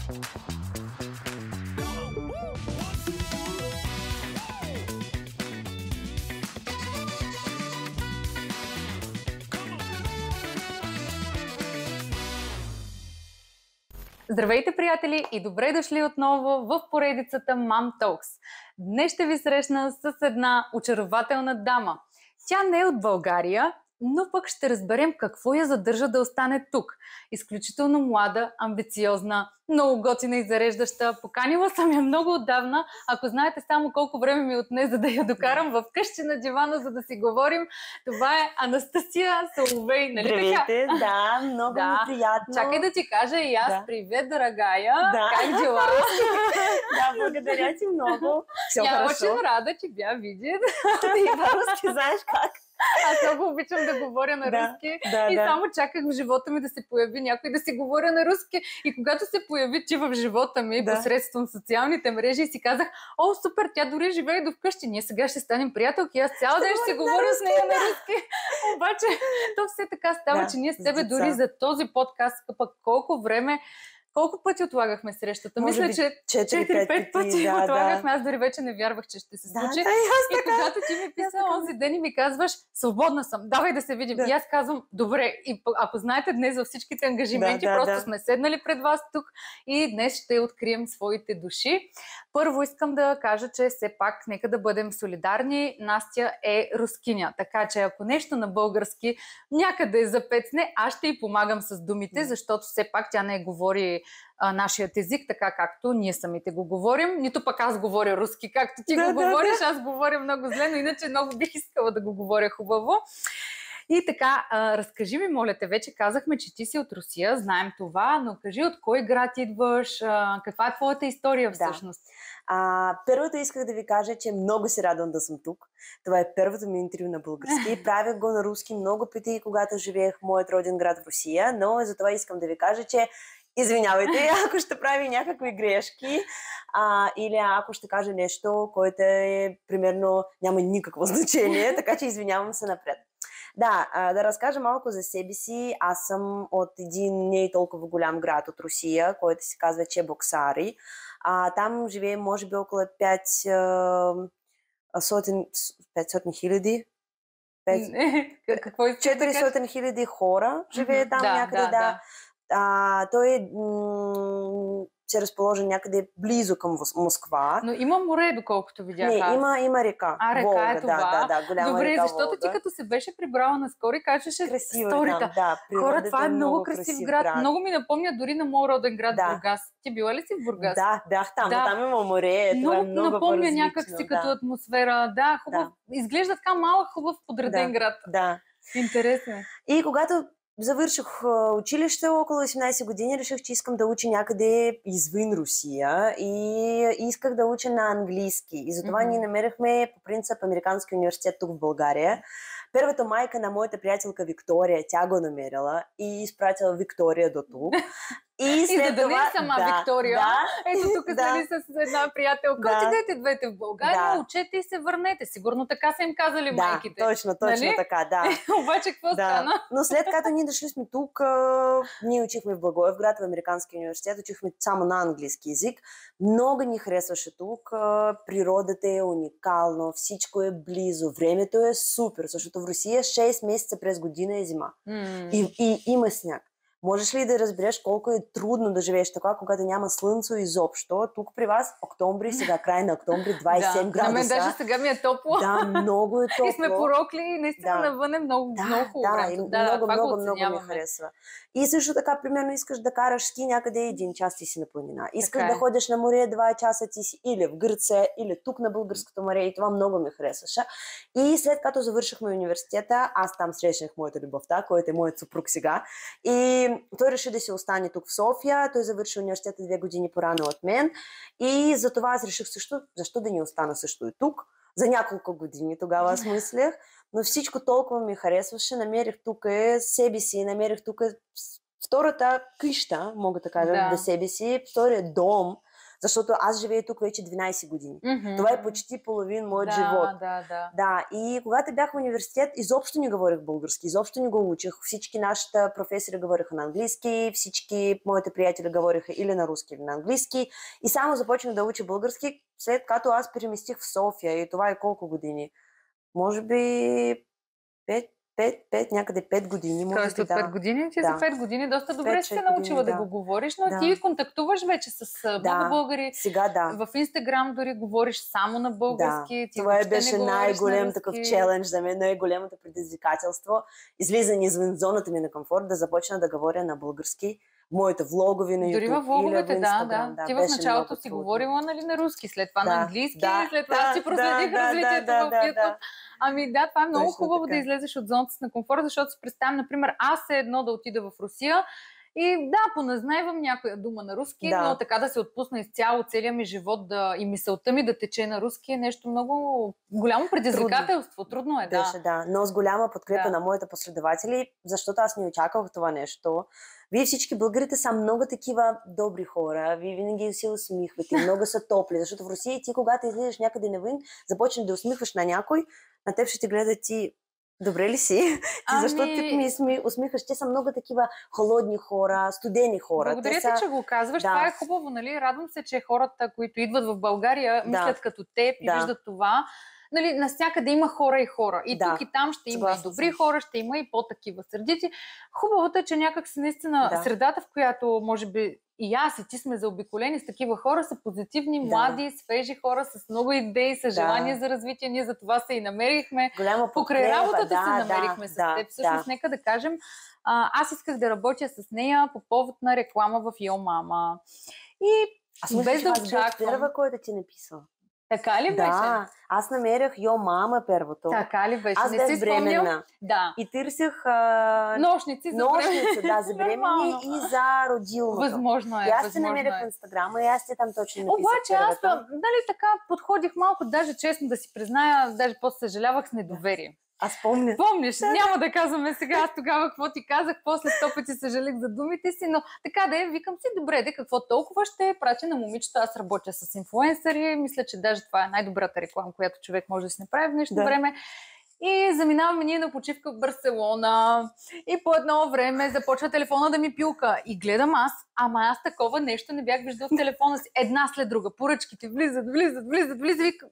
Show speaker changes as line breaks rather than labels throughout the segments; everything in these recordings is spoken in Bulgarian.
Здравейте, приятели, и добре дошли отново в поредицата Mom Talks. Днес ще ви срещна с една очарователна дама. Тя не е от България, но пък ще разберем какво я задържа да остане тук. Изключително млада, амбициозна, много готина и зареждаща. Поканила съм я много отдавна. Ако знаете само колко време ми отне, за да я докарам в къщи на дивана, за да си говорим, това е Анастасия Соловей, нали така?
Здравейте, да, много ми приятно.
Чакай да ти кажа и аз, привет, дъргая, как дела?
Да, благодаря ти много. Все хорошо.
Очень рада тебя видеть.
Ти по-руски знаеш как?
Аз много обичам да говоря на руски и само чаках в живота ми да се появи някой да си говоря на руски. И когато се появи ти в живота ми посредством социалните мрежи, си казах, о, супер, тя дори живее до вкъщи. Ние сега ще станем приятелки. Аз цял ден ще си говоря с нея на руски. Обаче, то все така става, че ние с тебе дори за този подкаст, пък колко пъти отлагахме срещата? Мисля, че 4-5 пъти отлагахме. Аз дори вече не вярвах, че ще се случи. И когато ти ми писа онзи ден и ми казваш, свободна съм, давай да се видим. И аз казвам, добре. И ако знаете, днес във всичките ангажименти, просто сме седнали пред вас тук и днес ще открием своите души. Първо искам да кажа, че все пак нека да бъдем солидарни. Настя е рускиня, така че ако нещо на български някъде запецне, аз ще й помагам с думите, защото все пак тя не говори нашият език, така както ние самите го говорим. Нито пък аз говоря руски, както ти го говориш, аз говоря много зле, но иначе много бих искала да го говоря хубаво. И така, разкажи ми, моля те, вече казахме, че ти си от Русия, знаем това, но кажи от кой град идваш, каква е твоята история всъщност?
Първото исках да ви кажа, че много се радвам да съм тук. Това е първото ми интервю на български. Правях го на руски много пъти, когато живеех в моят роден град в Русия, но за това искам да ви кажа, че извинявайте, ако ще прави някакви грешки или ако ще кажа нещо, което примерно няма никакво значение, така че извинявам се напред. Да разкажа малко за себе си. Аз съм от един не толкова голям град от Русия, който се казва Чебоксари. Там живеем може би около 500 хиляди. 400 хиляди хора живее там някъде, той се разположи някъде близо към Москва.
Но има море, доколкото видях.
Не, има река.
Река
Волга,
е това.
голяма
добре,
река
защото
Волга.
Ти като се беше прибрала наскоро и кажеше сторията. Хора, това е много красив град. Много ми напомня дори на моят роден град Бургас. Ти била ли си в Бургас?
Да, бях там. Там има море. Това е много
напомня някакси като атмосфера. Да, хубав. Изглежда така малък, хубав, подреден град.
Да.
Интересно.
И когато завърших училище около 18 години, реших, че искам да уча някъде извън Русия и исках да уча на английски. И затова ние намерихме по принцип Американски университет тук в България. Първата майка на моята приятелка Виктория, тя го намерила и изпратила Виктория до тук. И след
това... не сама Виктория. Ето тук сте с една приятелка. Отидете двете в България, учете и се върнете. Сигурно така са им казали майките.
Точно така, да.
Обаче какво стана?
Но след като ние дошли сме тук, ние учихме в Благоевград, в Американски университет, учихме само на английски език. Много ни харесваше тук. Природата е уникална, всичко е близо, времето е супер, защото в Русия 6 месеца през година е зима. И има сняг. Можеш ли да разбереш колко е трудно да живееш така, когато няма слънце изобщо? Тук при вас октомври, сега край на октомври, 27 градуса.
На мен даже сега ми е топло.
Да, много е топло.
И сме порокли и наистина навън е много хубаво времето.
Много ми харесва. И също така, примерно, искаш да караш ски някъде 1 час ти си на планина. Искаш да ходиш на море 2 часа ти си или в Гърция, или тук на Българското море. И това много ми харесваше. И след като завършихме университета, аз там срещнах моята любовта, който е моят съпруг сега. И той реши да се остане тук в София. Той завърши университета 2 години по-рано от мен. И затова аз реших също, защо да не остана също и тук. За няколко години тогава аз мислех. Но всичко толкова ми харесваше. Намерих тук себе си, намерих тук втората къща, мога да кажа, да себе си, втория дом. Защото аз живея тук вече 12 години. Това е почти половин моят живот. Да. И когато бях в университет, изобщо не говорих български, изобщо не го учих. Всички нашите професори говориха на английски, всички моите приятели говориха или на руски, или на английски. И само започнах да уча български, след като аз преместих в София. И това е колко години? Може би 5, някъде 5 години.
Тоест от 5 години? Ти за 5 години доста добре си се научила да го говориш, но ти контактуваш вече с много българи.
Сега
В Инстаграм дори говориш само на български.
Това беше най-голям такъв челендж за мен, най-голямото предизвикателство. Излизане извън зоната ми на комфорт, да започна да говоря на български. Моите влогови на YouTube.
Дори във влоговете, да. Ти в началото си говорила на руски, след това на английски, след това си проследих развитието в YouTube. Ами да, това е много хубаво да излезеш от зоната си на комфорт, защото си представям, например, аз едно да отида в Русия и да, поназнайвам някоя дума на руски, но така да се отпусна изцяло целия ми живот и мисълта ми да тече на руски е нещо много голямо предизвикателство. Трудно е,
да. Но с голяма подкрепа на моите последователи, защото аз не очаквах това нещо. Вие всички българите са много такива добри хора, вие винаги се усмихвате, много са топли, защото в Русия ти, когато излизаш някъде навън, започнеш да усмихваш на някой, на теб ще ти гледа ти добре ли си? Защо ти ми усмихваш? Те са много такива холодни хора, студени хора.
Благодаря ти, че го казваш. Това е хубаво, нали? Радвам се, че хората, които идват в България, мислят като теб и виждат това. Нали, навсякъде има хора и хора. И тук и там ще има и добри хора, ще има и по-такива сърдити. Хубавото е, че някак си наистина средата, в която може би и аз и ти сме заобиколени с такива хора, са позитивни, млади, свежи хора с много идеи, с желание за развитие. Ние за това се и намерихме. Покрай работата се намерихме с теб. Всъщност, нека да кажем, аз исках да работя с нея по повод на реклама в Йо Мама. И без да очаквам...
Първа, който ти написала.
Така ли беше?
Да, аз намерях Йо Мама първото.
Така ли беше?
Аз бях бременна.
Да.
И търсих
нощници
за бременни и за родилното.
Възможно е.
И аз се намерих в Инстаграма и аз ти там точно написах.
Обаче аз, така подходих малко, даже честно да си призная, даже после съжалявах с недоверие.
Аз помня.
Помниш, няма да казваме сега аз тогава какво ти казах, после 100 пъти съжалих за думите си, но така да е, викам си, добре, какво толкова ще прача на момичета, аз работя с инфлуенсъри, мисля, че даже това е най-добрата реклама, която човек може да си направи в днешно време. И заминаваме ние на почивка в Барселона и по едно време започва телефона да ми пилка. И гледам аз такова нещо не бях виждал в телефона си. Една след друга. Поръчките влизат.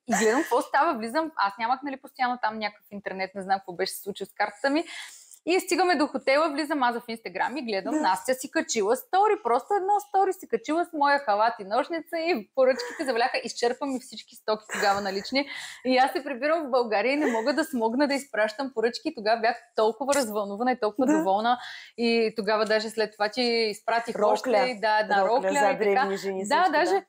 И гледам какво става, влизам. Аз нямах постоянно там някакъв интернет, не знам какво беше се случило с картата ми. И стигаме до хотела, влизам аз в Инстаграм и гледам, Настя си качила стори, просто едно стори си качила с моя халат и нощница и поръчките заваляха, изчерпам и всички стоки тогава налични. И аз се прибирам в България и не мога да смогна да изпращам поръчки. И тогава бях толкова развълнувана и толкова доволна. И тогава даже след това, че изпратих още рокля.
За бременни жени.
Даже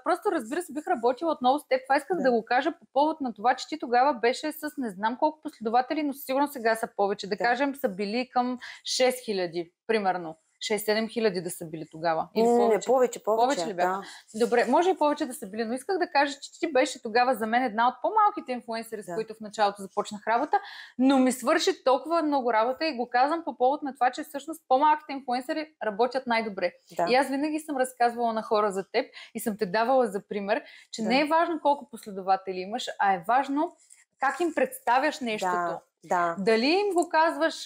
просто разбира се, бих работила отново с теб. Това исках да го кажа по повод на това, че ти тогава беше с не знам колко последователи, но сигурно сега са повече. Да кажем, са били към 6000, примерно. 6-7 хиляди да са били тогава. Или повече. Повече ли бяха? Да. Добре, може и повече да са били, но исках да кажа, че ти беше тогава за мен една от по-малките инфлуенсъри, с които в началото започнах работа, но ми свърши толкова много работа и го казвам по повод на това, че всъщност по-малките инфлуенсъри работят най-добре. И аз винаги съм разказвала на хора за теб и съм те давала за пример, че не е важно колко последователи имаш, а е важно как им представяш нещото. Дали им го казваш,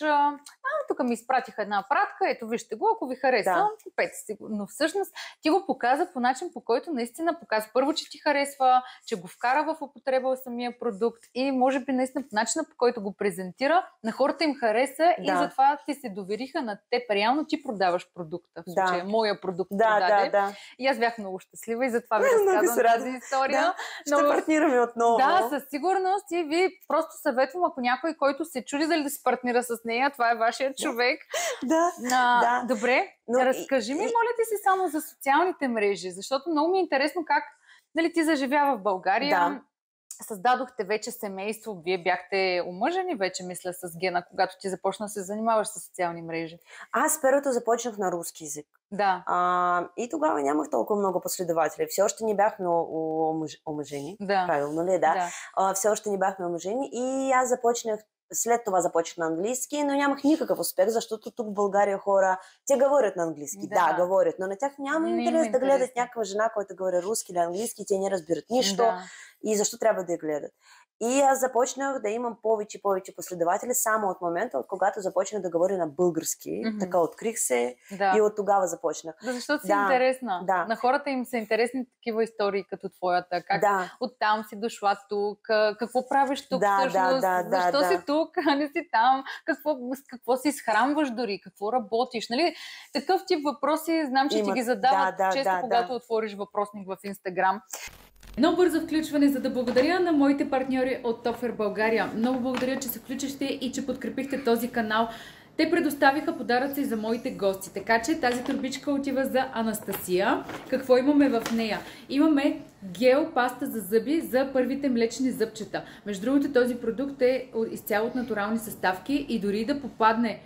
тук ми изпратиха една пратка, ето вижте го, ако ви хареса, купете си го. Но всъщност ти го показа по начин, по който наистина показва първо, че ти харесва, че го вкара в употреба самия продукт и може би наистина по начина, по който го презентира, на хората им хареса и затова ти се довериха на теб. Реално ти продаваш продукта. В случая моя продукт продаде. И аз бях много щастлива и затова ви разказвам тази история.
Ще партнираме отново.
Да, със сигурност и ви просто съветвам, ако някой, който се чуди дали да се партнира с нея, това е вашия човек. Добре, разкажи ми, моля ти си, само за социалните мрежи, защото много ми е интересно как ти заживява в България. Създадохте вече семейство, вие бяхте омъжени вече, мисля, с Гена, когато ти започна да се занимаваш с социални мрежи.
Аз първото започнах на руски език. И тогава нямах толкова много последователи. Все още не бяхме омъжени. Правилно ли? Все още не бяхме омъжени и аз започнах след това започнах на английски, но нямах никакъв успех, защото тук в България хора, те говорят на английски. Да, говорят, но на тях няма интерес да гледат някаква жена, която говори руски или английски, те не разбират нищо и защо трябва да я гледат. И аз започнах да имам повече последователи само от момента, от когато започнах да говоря на български. Така открих се и от тогава започнах.
Защото си интересна. На хората им са интересни такива истории като твоята. Как оттам си дошла тук, какво правиш тук всъщност, защо си тук, а не си там, какво си изхранваш дори, какво работиш. Нали? Такъв тип въпроси знам, че ти ги задават често, когато отвориш въпросник в Инстаграм.
Едно бързо включване, за да благодаря на моите партньори от Тофер България. Много благодаря, че се включихте и че подкрепихте този канал. Те предоставиха подаръци за моите гости, така че тази турбичка отива за Анастасия. Какво имаме в нея? Имаме гел паста за зъби за първите млечни зъбчета. Между другото, този продукт е изцяло от натурални съставки и дори да попадне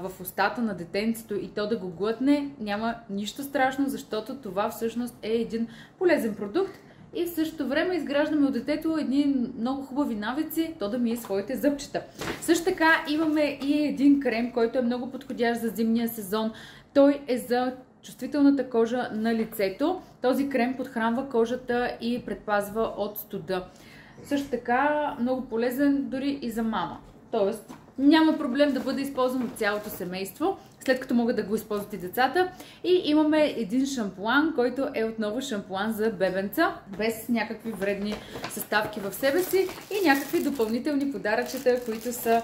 в устата на детенцето и то да го глътне, няма нищо страшно, защото това всъщност е един полезен продукт. И в същото време изграждаме от детето едни много хубави навици, то да мие своите зъбчета. Също така имаме и един крем, който е много подходящ за зимния сезон. Той е за чувствителната кожа на лицето. Този крем подхранва кожата и предпазва от студа. Също така много полезен дори и за мама. Тоест няма проблем да бъде използван от цялото семейство, след като могат да го използват и децата. И имаме един шампуан, който е отново шампуан за бебенца, без някакви вредни съставки в себе си и някакви допълнителни подаръчета, които са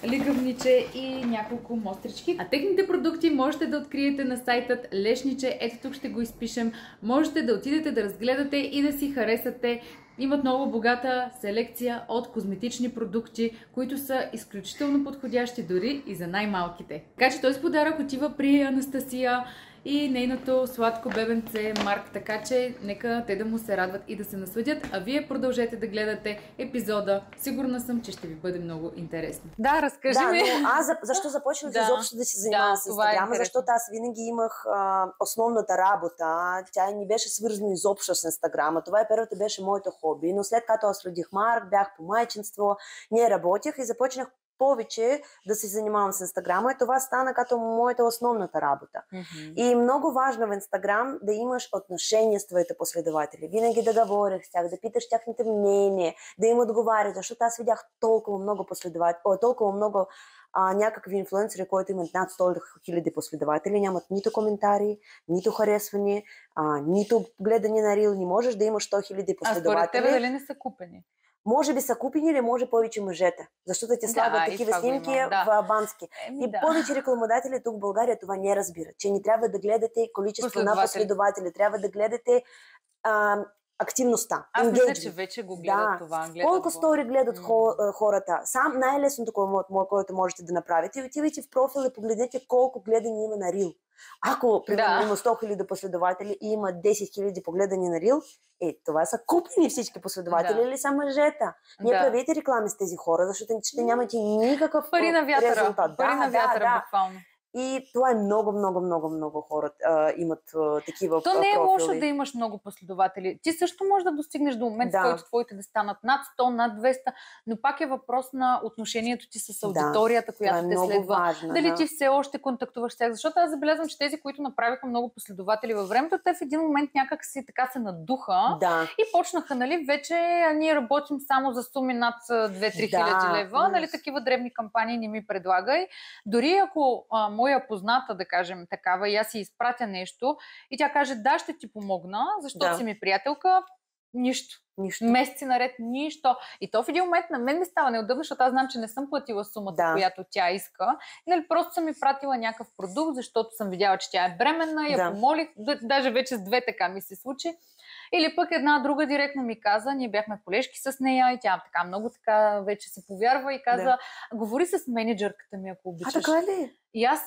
лигавниче и няколко мострички. А техните продукти можете да откриете на сайтът Лешниче. Ето тук ще го изпишем. Можете да отидете да разгледате и да си харесате. Имат много богата селекция от козметични продукти, които са изключително подходящи дори и за най-малките. Така че този подарък отива при Анастасия и нейното сладко бебенце Марк, така че нека те да му се радват и да се насладят, а вие продължете да гледате епизода. Сигурна съм, че ще ви бъде много интересно.
Да, разкажи ми.
Но аз защо започнах изобщо да се занимавам с Инстаграма, защото аз винаги имах основната работа. Тя не беше свързана изобщо с Инстаграма. Това първото беше моето хобби, но след като аз родих Марк, бях по майчинство, не работех и започнах повече да се занимавам с Инстаграма и това стана като моята основната работа. И много важно в Инстаграм да имаш отношения с твоите последователи. Винаги да говориш с тях, да питаш тяхните мнение, да им отговаряш, защото аз видях толкова много последователи, толкова много някакви инфлуенсери, които имат над 100 000 последователи, нямат нито коментари, нито харесване, нито гледане на рил. Не можеш да имаш 100 000 последователи.
А според тебе дали не са купени?
Може би са купени или може повече мъжете, защото те слагат такива снимки в бански. И повече рекламодатели тук в България това не разбират, че не трябва да гледате количество на последователи, трябва да гледате активността.
Аз мисля, че вече го гледат това.
Колко стори гледат хората. Сам най-лесното, което можете да направите, отивайте в профил и погледнете колко гледани има на рил. Ако, примерно, има 100 000 последователи и има 10 000 погледани на рил, това са купени всички последователи или са мъжета. Не правете реклами с тези хора, защото ще нямате никакъв
пари на вятъра.
Резултат.
Пари на вятъра, буквално.
И това е много хора имат такива
профили. То не е лошо да имаш много последователи. Ти също можеш да достигнеш до момент, в който твоите да станат над 100, над 200, но пак е въпрос на отношението ти с аудиторията, която те следва.
Важно,
дали ти все още контактуваш с тях. Защото аз забелязвам, че тези, които направиха много последователи във времето, те в един момент някак си така се надуха и почнаха, нали, вече ние работим само за суми над 2-3 хиляди лева, нали, такива дребни кампании не ми предлагай. Дори ако моя позната, да кажем такава, и аз си изпратя нещо и тя каже, да, ще ти помогна, защото си ми приятелка, нищо. Месеци наред нищо. И то в един момент на мен ми става неудобно, защото аз знам, че не съм платила сумата, която тя иска. Нали, просто съм ми пратила някакъв продукт, защото съм видяла, че тя е бременна, я помолих, даже вече с 2 така ми се случи. Или пък една друга директно ми каза, ние бяхме колежки с нея и тя така много така вече се повярва и каза, говори с менеджерката ми, ако обичаш.
Така ли?
И аз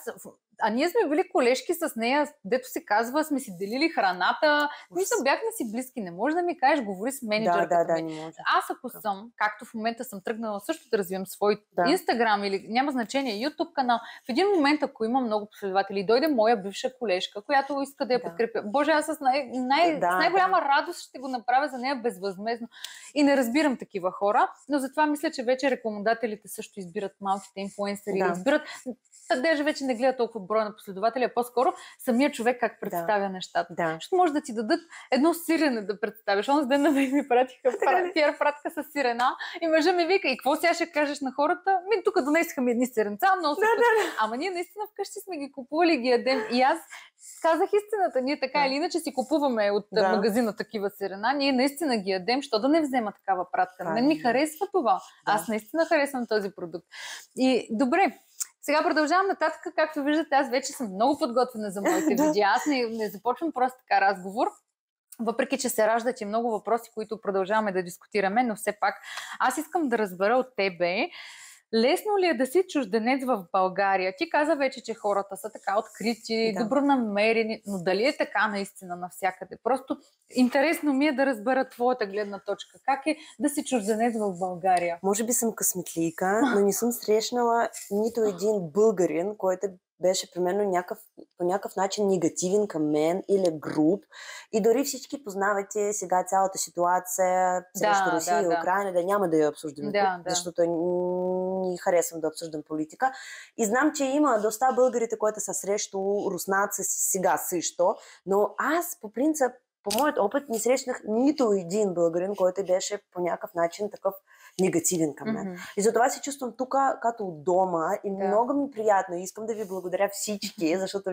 А ние сме били колежки с нея, дето се казва, сме си делили храната. Мисля, бяхме си близки. Не може да ми кажеш, говори с менеджерката ми.
Не може.
Аз ако съм, както в момента съм тръгнала също да развивам свой Инстаграм или няма значение, YouTube канал, в един момент, ако има много последователи, дойде моя бивша колежка, която иска да я подкрепя. Боже, аз с най-голяма радост ще го направя за нея безвъзмезно. И не разбирам такива хора, но затова мисля, че вече рекламодателите също избират малките инфлуенсъри, избират. Даже вече не гледа толкова броя на последователи, а по-скоро самия човек как представя нещата. Защото може да ти дадат едно сирене да представиш. Онзи ден на мен ми пратиха пиар пратка с сирена и мъжа ми вика, и какво сега ще кажеш на хората? Тук донесиха ми едни сиренца, но ама ние наистина вкъщи сме ги купували, ги ядем. И аз казах истината. Ние така или иначе си купуваме от магазина такива сирена. Ние наистина ги ядем. Що да не взема такава пратка? На мен ми харесва това. Аз наистина харесвам този продукт. И добре, сега продължавам нататък. Както виждате, аз вече съм много подготвена за моите видеа. Аз не започвам просто така разговор. Въпреки че се раждат и много въпроси, които продължаваме да дискутираме, но все пак аз искам да разбера от тебе, лесно ли е да си чужденец в България? Ти каза вече, че хората са така открити, добронамерени, но дали е така наистина навсякъде? Просто интересно ми е да разбера твоята гледна точка. Как е да си чужденец в България?
Може би съм късметлийка, но не съм срещнала нито един българин, който беше примерно по някакъв начин негативен към мен или груб. И дори всички познавате сега цялата ситуация срещу Русия и Украина, да няма да я обсуждаме тук, защото не харесвам да обсуждам политика. И знам, че има доста българите, които са срещу руснаци сега също, но аз по принцип, по моят опит, не срещнах нито един българин, който беше по някакъв начин такъв негативен към мен. И затова се чувствам тук като от дома и много ми приятно. Искам да ви благодаря всички, защото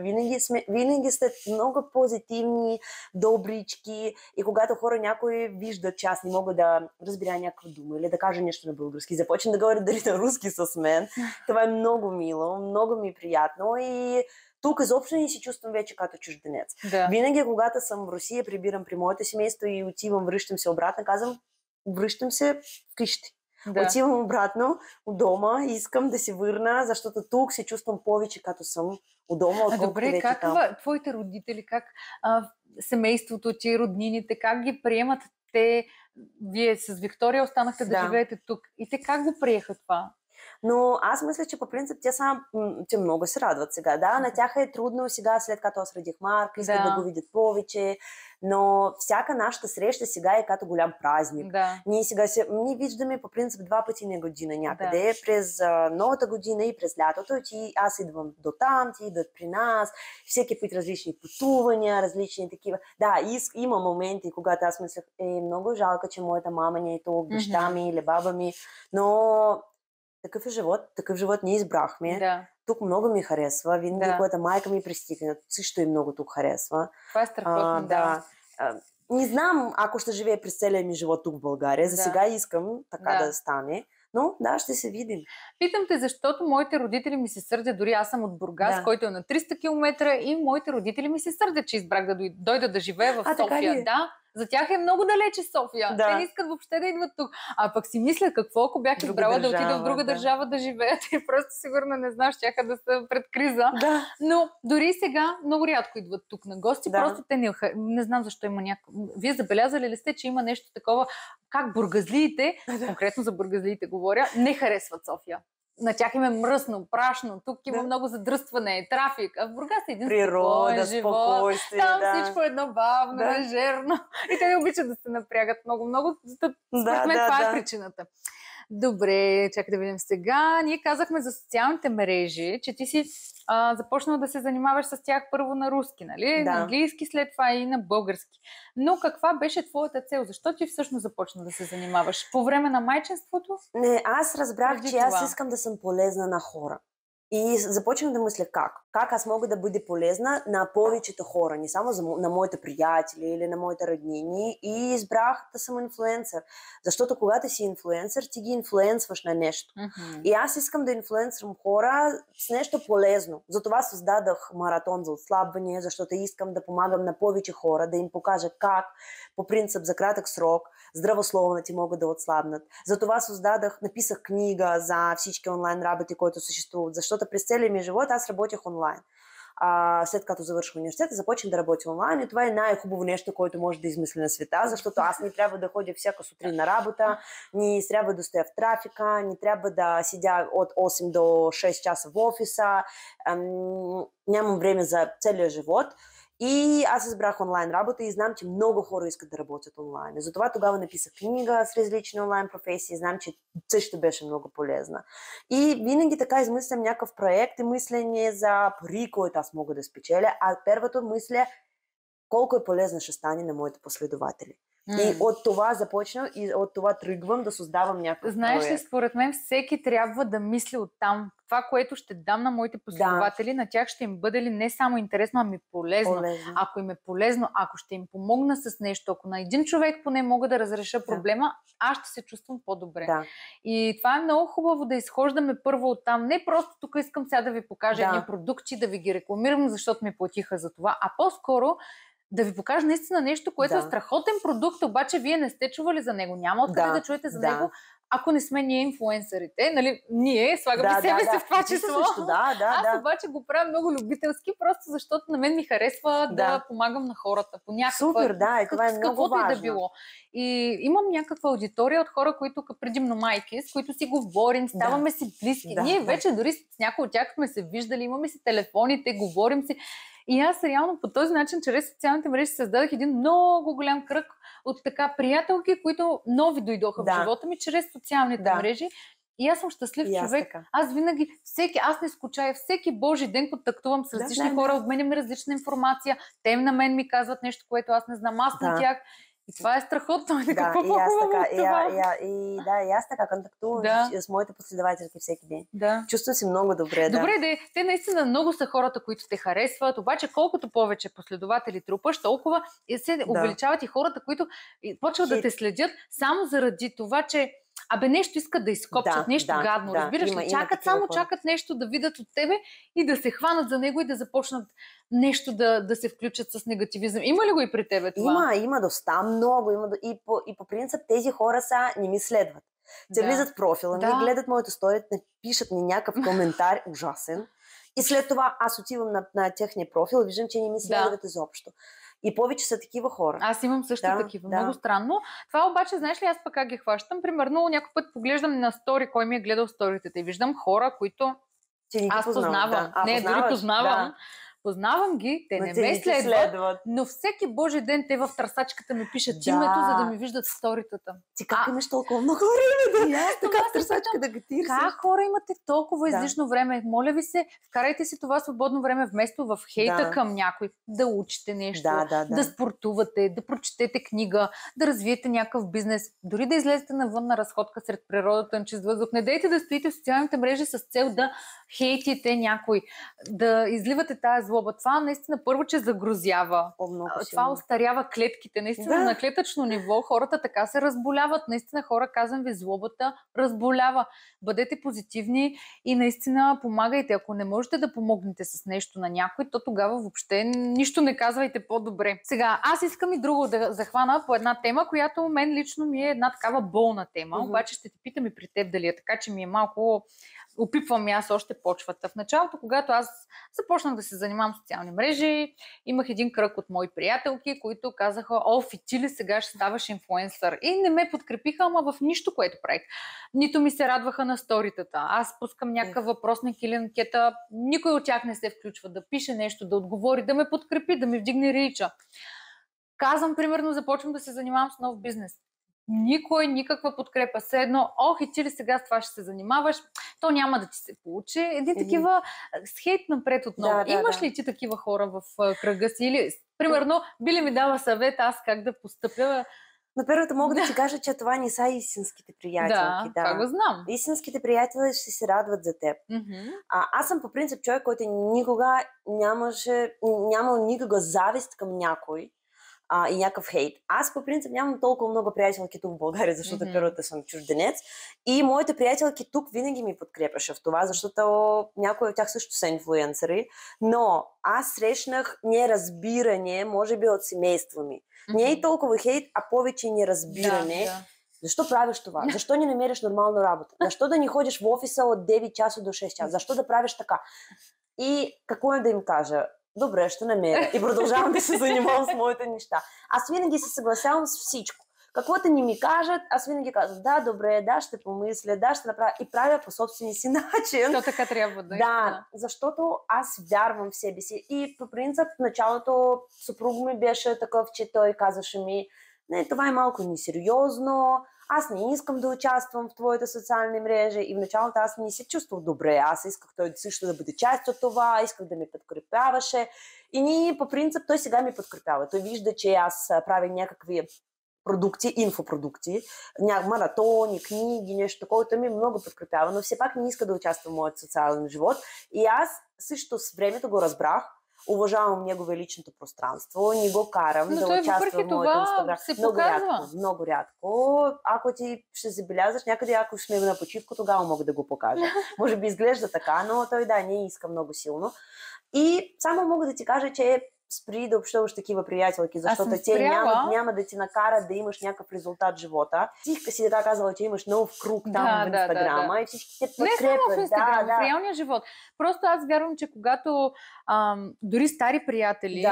винаги сте много позитивни, добрички и когато хора някой виждат, че аз не мога да разбира някаква дума или да кажа нещо на български, започна да говоря дали на руски с мен. Това е много мило, много ми приятно и тук изобщо не си чувствам вече като чужденец. Винаги, когато съм в Русия, прибирам при моето семейство и отивам, връщам се обратно, казвам, връщам се вкъщи. Отивам обратно от дома и искам да се върна, защото тук се чувствам повече като съм от дома, отколкото вече
как
там.
Твоите родители, как семейството ти, роднините, как ги приемат те? Вие с Виктория останахте да живеете тук. И те как го приеха това?
Но аз мисля, че по принцип те много се радват сега. Да, на тях е трудно сега, след като аз родих Марк, искат да го видят повече, но всяка нашата среща сега е като голям празник. Ние виждаме по принцип 2 пъти на година някъде, през новата година и през лятото. Аз идвам до там, ти идват при нас, всеки път различни пътувания, различни такива. Да, има моменти, когато аз мислях, много жалко, че моята мама не е тук, баща ми или баба ми, но такъв живот ние избрахме. Тук много ми харесва. Винаги, когато майка ми пристигна, също и много тук харесва.
Това е страхотно,
Не знам, ако ще живея през целия ми живот тук в България. За сега искам така да стане. Но ще се видим.
Питам те, защото моите родители ми се сърдят, дори аз съм от Бургас, който е на 300 км и моите родители ми се сърдят, че избрах да дойда да живея в София. За тях е много далече София. Те не искат въобще да идват тук. А пък си мислят, какво ако бях избрала да отида в друга държава да живеят и просто сигурно не знаш, чака да са пред криза. Но дори сега много рядко идват тук на гости. Просто те не знам защо има Вие забелязали ли сте, че има нещо такова, как бургазлиите, конкретно за бургазлиите говоря, не харесват София. На тях им е мръсно, прашно, тук има много задръстване, трафик, а в Бургас е един
природа, спокойствие,
там всичко е едно бавно, лежерно и те не обичат да се напрягат много. Според мен това е причината. Добре, чакай да видим сега. Ние казахме за социалните мрежи, че ти си започнала да се занимаваш с тях първо на руски, нали? На английски, след това и на български. Но каква беше твоята цел? Защо ти всъщност започна да се занимаваш? По време на майчинството?
Не, аз разбрах, че аз искам да съм полезна на хора. И започнах да мисля как аз мога да бъда полезна на повечето хора, не само на моите приятели или на моите роднини. И избрах да съм инфлуенсър. Защото когато си инфлуенсър, ти ги инфлуенсваш на нещо. И аз искам да инфлуенсвам хора с нещо полезно. Затова създадах маратон за отслабване, защото искам да помагам на повече хора, да им покажа как, по принцип за кратък срок, здравословно ти могат да отслабнат. Затова написах книга за всички онлайн работи, които съществуват. Защото през целия ми живот аз работех онлайн. след като завърших университета, започнах да работя онлайн и това е най-хубаво нещо, което може да измисля на света, защото аз не трябва да ходя всяка сутрин на работа, не трябва да стоя в трафика, не трябва да седя от 8 до 6 часа в офиса, нямам време за целия живот. И аз избрах онлайн работа и знам, че много хора искат да работят онлайн. Затова тогава написах книга с различни онлайн професии. Знам, че също беше много полезна. И винаги така измислям някакъв проект и мислене за пари, които аз мога да спечеля. А първото мисля колко е полезна ще стане на моите последователи. И от това започнах и от това тръгвам да създавам някакъв
Знаеш
проект.
ли, според мен всеки трябва да мисли оттам. Това, което ще дам на моите последователи, на тях ще им бъде ли не само интересно, ами полезно. Ако им е полезно, ако ще им помогна с нещо, ако на един човек поне мога да разреша проблема, аз ще се чувствам по-добре.
Да.
И това е много хубаво да изхождаме първо оттам. Не просто тук искам сега да ви покажа едни продукти, да ви ги рекламирам, защото ми платиха за това, а по-скоро да ви покажа наистина нещо, което е страхотен продукт, обаче вие не сте чували за него. Няма откъде да чуете за него, ако не сме ние инфлуенсърите. Нали, ние слагаме себе си в това число. Аз обаче го правя много любителски, просто защото на мен ми харесва да помагам на хората по някаква...
Супер, и това е много важно.
И да било. И имам някаква аудитория от хора, които предимно майки, с които си говорим, ставаме си близки. Ние вече дори с някои от тях сме се виждали, имаме си телефоните, говорим си. И аз реално по този начин, чрез социалните мрежи, създадах един много голям кръг от така приятелки, които нови дойдоха в живота ми, чрез социалните мрежи. И аз съм щастлив човек. Аз винаги, аз не скучая, всеки божи ден контактувам с различни хора, обменяме различна информация, те на мен ми казват нещо, което аз не знам, аз на тях. И това е страхотно. Какво по-хубаво от това?
И аз така контактувам с моите последователки всеки ден. Чувствам се много добре.
Добре, те наистина много са хората, които те харесват, обаче колкото повече последователи трупаш, толкова се увеличават и хората, които почват да те следят само заради това, че нещо искат да изкопчат, нещо гадно. Разбираш ли? Чакат нещо да видят от тебе и да се хванат за него и да започнат нещо да се включат с негативизъм. Има ли го и при тебе това?
Има доста много. И по принцип тези хора не ми следват. Те влизат в профила ми, гледат моето сторит, напишат ми някакъв коментар ужасен и след това аз отивам на техния профил и виждам, че не ми следват изобщо. И повече са такива хора.
Аз имам също такива. Много странно. Това обаче, знаеш ли, аз пък как ги хващам? Примерно, някой път поглеждам на стори, кой ми е гледал сторитите и виждам хора, които аз познавам. Дори познавам. Познавам ги, те не ме следват, но всеки божи ден те в търсачката ми пишат името, за да ми виждат сторитата.
Ти как имаш толкова много време така в търсачка да ги търсиш?
Как хора имате толкова излишно време? Моля ви се, вкарайте си това свободно време вместо в хейта към някой. Да учите нещо, да спортувате, да прочетете книга, да развиете някакъв бизнес, дори да излезете навън на разходка сред природата на чист въздух. Не дейте да стоите в социалните мрежи с цел да хейтите някой, да изливате тази злоба. Това наистина първо, че загрозява. Това остарява клетките. Наистина на клетъчно ниво хората така се разболяват. Наистина хора, казвам ви, злобата разболява. Бъдете позитивни и наистина помагайте. Ако не можете да помогнете с нещо на някой, то тогава въобще нищо не казвайте по-добре. Сега, аз искам и друго да захвана по една тема, която мен лично ми е една такава болна тема. Обаче ще те питам и при теб дали е така, че ми е малко... Опипвам и аз още почвата. В началото, когато аз започнах да се занимавам с социални мрежи, имах един кръг от мои приятелки, които казаха: и ти ли сега ще ставаш инфлуенсър? И не ме подкрепиха, ама в нищо, което правих. Нито ми се радваха на сторитата. Аз пускам някакъв въпросник или анкета, никой от тях не се включва да пише нещо, да отговори, да ме подкрепи, да ми вдигне рича. Казвам, примерно, започвам да се занимавам с нов бизнес. Никой, никаква подкрепа. Все едно, и ти ли сега с това ще се занимаваш, то няма да ти се получи. Едни такива с хейт напред отново. Имаш ли ти такива хора в кръга си? Или, примерно, би ли ми дала съвет аз как да постъпя?
Но първото мога да ти кажа, че това не са истинските приятелки.
Това го знам.
Истинските приятели ще се радват за теб. Аз съм по принцип човек, който никога нямал никога завист към някой. И някакъв хейт. Аз по принцип нямам толкова много приятелки тук в България, защото първата съм чужденец. И моите приятелки тук винаги ми подкрепяше в това, защото някои от тях също са инфлуенсъри. Но аз срещнах неразбиране, може би от семейство ми. Не е толкова хейт, а повече неразбиране. Защо правиш това? Защо не намериш нормална работа? Защо да не ходиш в офиса от 9 часа до 6 часа? Защо да правиш така? И какво е да им кажа? Добре, ще намеря. И продължавам да се занимавам с моите неща. Аз винаги се съгласявам с всичко. Каквото ни ми кажат, аз винаги казвам, да, добре, да, ще помисля, да, ще направя. И правя по собствения си начин.
То така трябва да е.
Да, защото аз вярвам в себе си. И по принцип в началото съпруг ми беше такъв, че той казваше ми, не, това е малко несериозно, аз не искам да участвам в твоите социални мрежи. И в началото аз не се чувствах добре. Аз исках той също да бъде част от това, исках да ме подкрепяваше. И ние, по принцип, той сега ми подкрепява. Той вижда, че аз правя някакви продукти, инфопродукти, маратони, книги, нещо такова, той ми много подкрепява, но все пак не иска да участва в моят социален живот. И аз също с времето го разбрах, уважавам негове личното пространство, не го карам да участва в моят инстаграм. Много рядко. Ако ти ще забелязваш някъде, ако сме на почивка, тогава мога да го покажа. Може би изглежда така, но той не иска много силно. И само мога да ти кажа, че спри да общуваш такива приятелки, защото те няма да ти накарат да имаш някакъв резултат в живота. Всичка си така казала, че имаш нов круг там в Инстаграма и всички те подкрепят. Не само в Инстаграм, в
реалния живот. Просто аз вярвам, че когато дори стари приятели,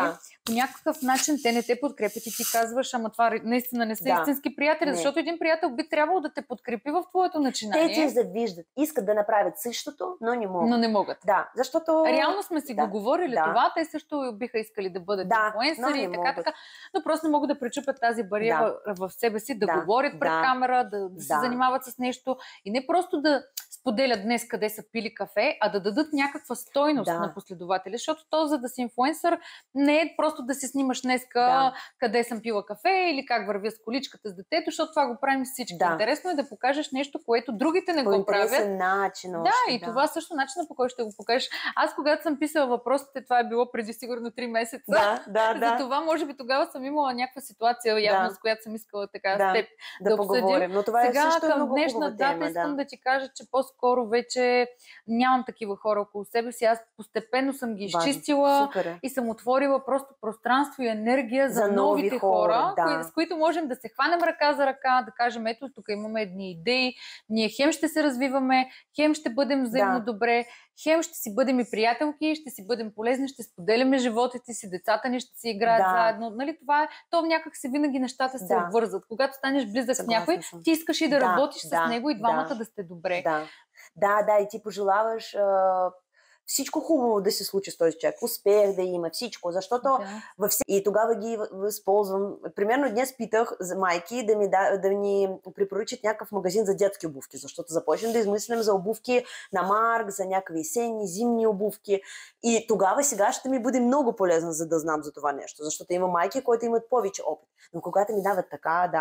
по някакъв начин те не те подкрепят и ти казваш, ама това наистина не са истински приятели, защото един приятел би трябвало да те подкрепи в твоето начинание.
Те ти завиждат, искат да направят същото, но не могат.
Но не могат.
Да, защото...
Реално сме си го говорили това, те също биха искали да бъдат инфлуенсъри и така, но просто не могат да пречупят тази бариера в себе си, да говорят пред камера, да се занимават с нещо и не просто да споделят днес къде са пили кафе, а да дадат някаква стойност на последователи, защото то, за да си инфлуенсър, не е просто да си снимаш днеска къде съм пила кафе или как вървя с количката с детето, защото това го правим всички. Интересно е да покажеш нещо, което другите не го правят.
Начин,
и това също начинът, по който ще го покажеш. Аз, когато съм писала въпросите, това е било преди сигурно 3 месеца. За това, може би, тогава съм имала някаква ситуация, явно, с която съм искала така с теб да обсъдим.
Но това
сега,
също
към днешна дата, искам да ти кажа, че по-скоро вече нямам такива хора около себе си. Аз постепенно съм ги изчистила и съм отворила просто пространство и енергия за новите хора, с които можем да се хванем ръка за ръка, да кажем, ето, тук имаме едни идеи, ние хем ще се развиваме, хем ще бъдем взаимно добре, хем ще си бъдем и приятелки, ще си бъдем полезни, ще споделяме животите си, децата ни ще си играят заедно. Нали, това е, то някак се винаги нещата се обвързат. Когато станеш близък с някой, ти искаш и да работиш с него и двамата да сте добре.
И ти пожелаваш всичко хубаво да се случи с този човек. Успех да има, всичко. Защото и тогава ги използвам. Примерно днес питах за майки да ни препоръчат някакъв магазин за детски обувки, защото започнем да измислям за обувки на Марк, за някакви есенни, зимни обувки. И тогава сега ще ми бъде много полезно, за да знам за това нещо. Защото има майки, които имат повече опит. Но когато ми дават така,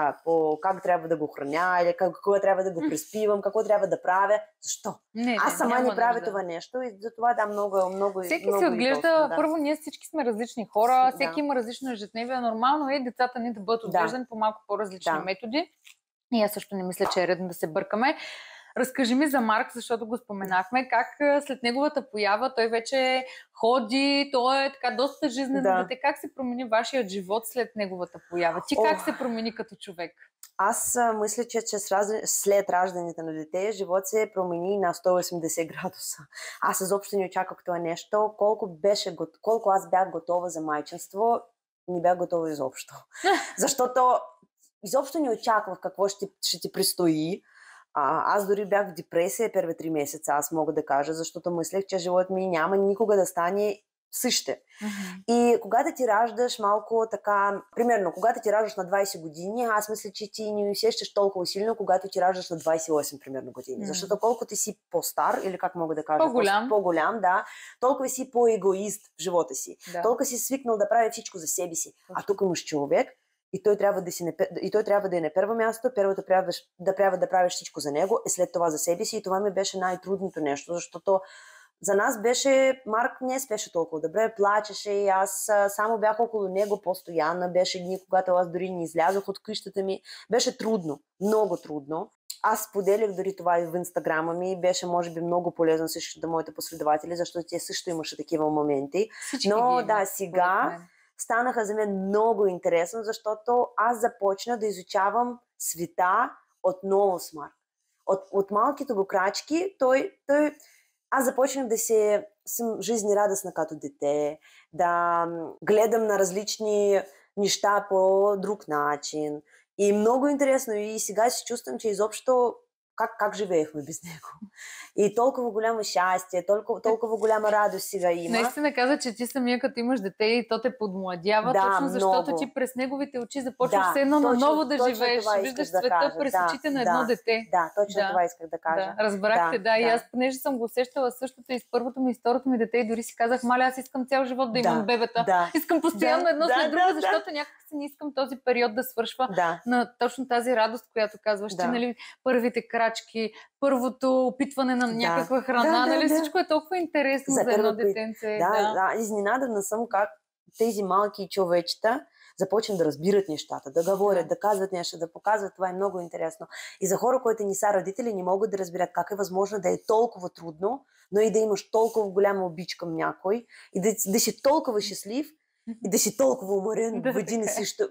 как трябва да го храня, или какво трябва да го приспивам, какво трябва да правя, защо? Аз сама не правя това нещо и затова много.
Всеки се отглежда, първо ние всички сме различни хора, всеки има различно ежедневие, нормално е децата ни да бъдат отглеждани по малко по-различни методи. И аз също не мисля, че е редно да се бъркаме. Разкажи ми за Марк, защото го споменахме, как след неговата поява той вече ходи, той е така доста жизнено дете. Как се промени вашият живот след неговата поява? Ти как се промени като човек?
Аз мисля, че след раждането на дете, живот се промени на 180 градуса. Аз изобщо не очаквах това нещо. Колко аз бях готова за майчинство, не бях готова изобщо. Защото изобщо не очаквах какво ще ти предстои. Аз дори бях в депресия първи 3 месеца, аз мога да кажа, защото мислех, че живот ми няма никога да стане съще. И когато ти раждаш малко така, примерно, когато ти раждаш на 20 години, аз мисля, че ти не усещаш толкова силно, когато ти раждаш на 28 примерно години. Защото колкото си по-стар, или как мога да кажа, по-голям, толкова си по-егоист в живота си. Толкова си свикнал да прави всичко за себе си. А тук имаш човек, и той трябва да е на първо място, първо да правиш всичко за него, и след това за себе си. И това ми беше най-трудното нещо, защото за нас Марк не спеше толкова добре, плачеше и аз само бях около него постоянно. Беше дни, когато аз дори не излязох от къщата ми. Беше трудно, много трудно. Аз споделях дори това и в Инстаграма ми. Беше, може би, много полезно също да моите последователи, защото те също имаше такива моменти. Но сега станаха за мен много интересно, защото аз започна да изучавам света отново с Марк. От малките го крачки, аз започнах да съм жизнерадостна като дете, да гледам на различни неща по друг начин. И много интересно. И сега се чувствам, че изобщо как живеехме без него. И толкова голямо щастие, толкова голяма радост сега има.
Наистина каза, че ти самия като имаш дете и то те подмладява, точно защото ти през неговите очи започваш все едно наново да живееш. Виждаш света през очите на едно дете.
Да, точно това исках да кажа.
Да, разбрахте, да. И аз, понеже съм го усещала същото и с първото ми и второто ми дете, и дори си казах, маля, аз искам цял живот да имам бебета. Искам постоянно едно след друго, защото някак си не искам този период да свършва на точно тази радост, която казваш, че нали, първите крачки, първото опитване на някаква храна, нали, всичко е толкова интересно за едно детенце.
Изненадана съм как тези малки човечета започнат да разбират нещата, да говорят, да казват нещо, да показват. Това е много интересно. И за хора, които не са родители, не могат да разбират как е възможно да е толкова трудно, но и да имаш толкова голяма обич към някой и да си толкова щастлив и да си толкова уморен в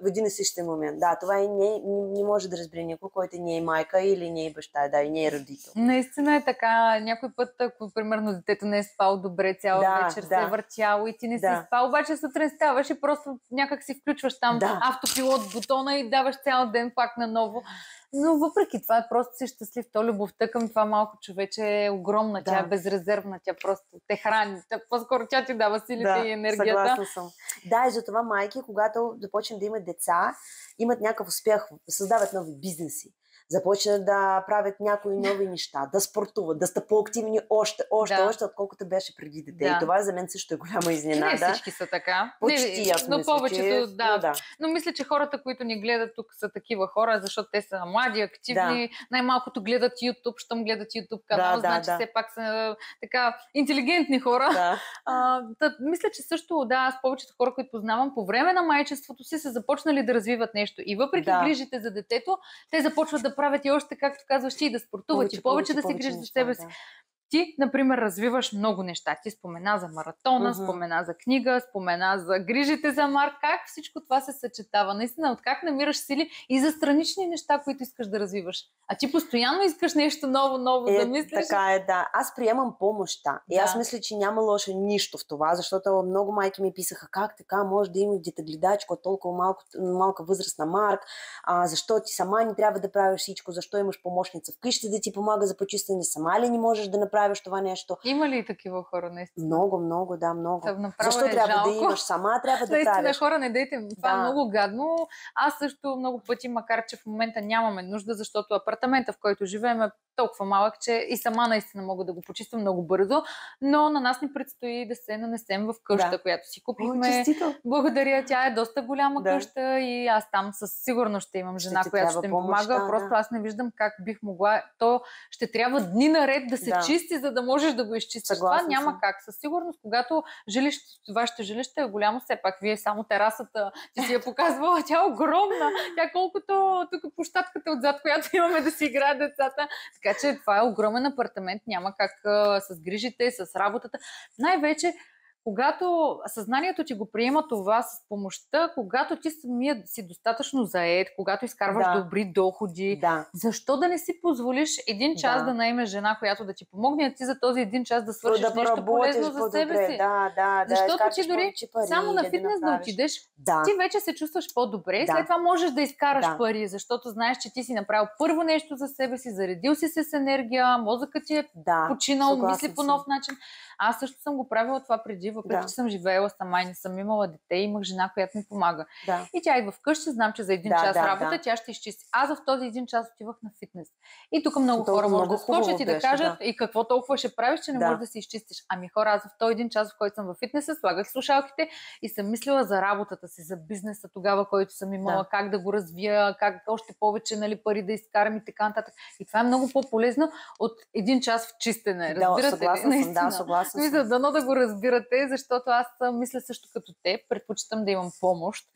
един и същи момент. Да, това не може да разбере никой, който не е майка или не е баща, и не е родител.
Наистина е така. Някой път, ако примерно детето не е спал добре цяла вечер, се е въртяло и ти не си спал, обаче сутрин ставаш и просто някак си включваш там автопилот бутона и даваш цял ден пак наново. Но въпреки това, просто си щастлив. То любовта към това малко човече е огромна. Тя е безрезервна. Тя просто те храни. По-скоро тя ти дава силите и енергията.
Съгласна съм. Да, и затова майки, когато започнат да имат деца, имат някакъв успех, създават нови бизнеси. Започнат да правят някои нови неща, да спортуват, да са по-активни още, отколкото беше преди дете. И това за мен също е голяма изненада.
Не всички са така.
Почти, аз
но
мисля,
повечето, Но мисля, че хората, които ни гледат тук, са такива хора, защото те са млади, активни, най-малкото гледат YouTube, щом гледат YouTube канал, значи все пак са така интелигентни хора. Мисля, че също, аз повечето хора, които познавам, по време на майчеството си са започнали да развиват нещо. И въпреки грижите за детето, те започват да правят и още, както казваш, и да спортуват, и повече да се грижат за себе си. Ти, например, развиваш много неща. Ти спомена за маратона, спомена за книга, спомена за грижите за Марк. Как всичко това се съчетава? Наистина, от как намираш сили и за странични неща, които искаш да развиваш? А ти постоянно искаш нещо ново да мислиш?
Така е, да. Аз приемам помощта. И аз мисля, че няма лошо нищо в това, защото много майки ми писаха, как така може да имаш детегледачко от толкова малка възраст на Марк, защо ти сама не трябва да правиш всичко, защо имаш помощница вкъщи да ти помага за почистване, сама ли не можеш да направиш това нещо?
Има ли такива хора, наистина?
Много, много. Защо трябва да имаш сама, трябва да правиш?
Наистина, хора, не дейте, това е много гадно. Аз също много пъти, макар че в момента нямаме нужда, защото апартамента, в който живеем, е толкова малък, че и сама наистина мога да го почиствам много бързо, но на нас ни предстои да се нанесем в къща, която си купихме. Благодаря, тя е доста голяма къща и аз там със сигурност ще имам жена, която ще ми помага. Просто аз не виждам как бих могла. То ще трябва дни наред да се чисти, за да можеш да го изчистиш. Това няма как. Със сигурност, когато вашето жилище е голямо, все пак вие само терасата ти си я показвала, тя е огромна. Тя колкото тук площадката отзад, която имаме да си играят децата. Така че това е огромен апартамент, няма как с грижите, с работата. Най-вече, когато съзнанието ти го приема това с помощта, когато ти самият си достатъчно заед, когато изкарваш добри доходи, защо да не си позволиш един час да наемеш жена, която да ти помогне, а ти за този един час да свършиш нещо полезно за себе си? Защото ти дори само на фитнес да отидеш, ти вече се чувстваш по-добре, след това можеш да изкараш пари, защото знаеш, че ти си направил първо нещо за себе си, заредил си се с енергия, мозъкът ти е починал, мисли по нов начин. Аз също съм го правила това преди, въпреки че съм живеела сама и не съм имала дете, имах жена, която ми помага. И тя идва вкъщи, знам, че за един час работа тя ще изчисти. Аз в този един час отивах на фитнес. И тук много хора може да скочат и да кажат, и какво толкова ще правиш, че не можеш да си изчистиш. Ами хора, аз в този един час, в който съм в фитнеса, слагах слушалките и съм мислила за работата си, за бизнеса тогава, който съм имала, как да го развия, как още повече пари да изкарам и така нататък. И това е много по-полезно от един час в чистене. Разбирате ли? Мисля, дано да го разбирате, защото аз мисля също като те, предпочитам да имам помощ,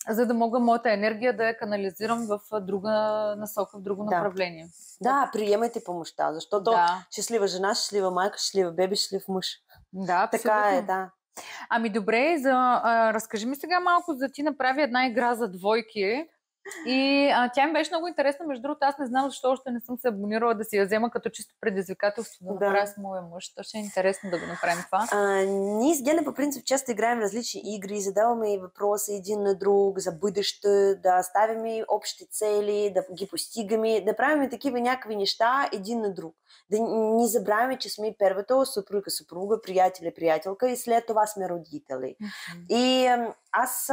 за да мога моята енергия да я канализирам в друга насока, в друго направление.
Да, приемайте помощта, защото щастлива жена, щастлива майка, щастлива бебе, щастлив мъж.
Да,
така е, да.
Ами добре, разкажи ми сега малко, за ти направи една игра за двойки. И тя ми беше много интересна. Между другото, аз не знам защо още не съм се абонирала да си я взема като чисто предизвикателство да направя с моя мъж. То ще е интересно да го направим това.
Ние с Гена по принцип често играем различни игри, задаваме и въпроси един на друг за бъдеще, да ставим общи цели, да ги постигаме, да правим такива някакви неща един на друг. Да не забравяме, че сме първата съпруга, приятелка и след това сме родители. И аз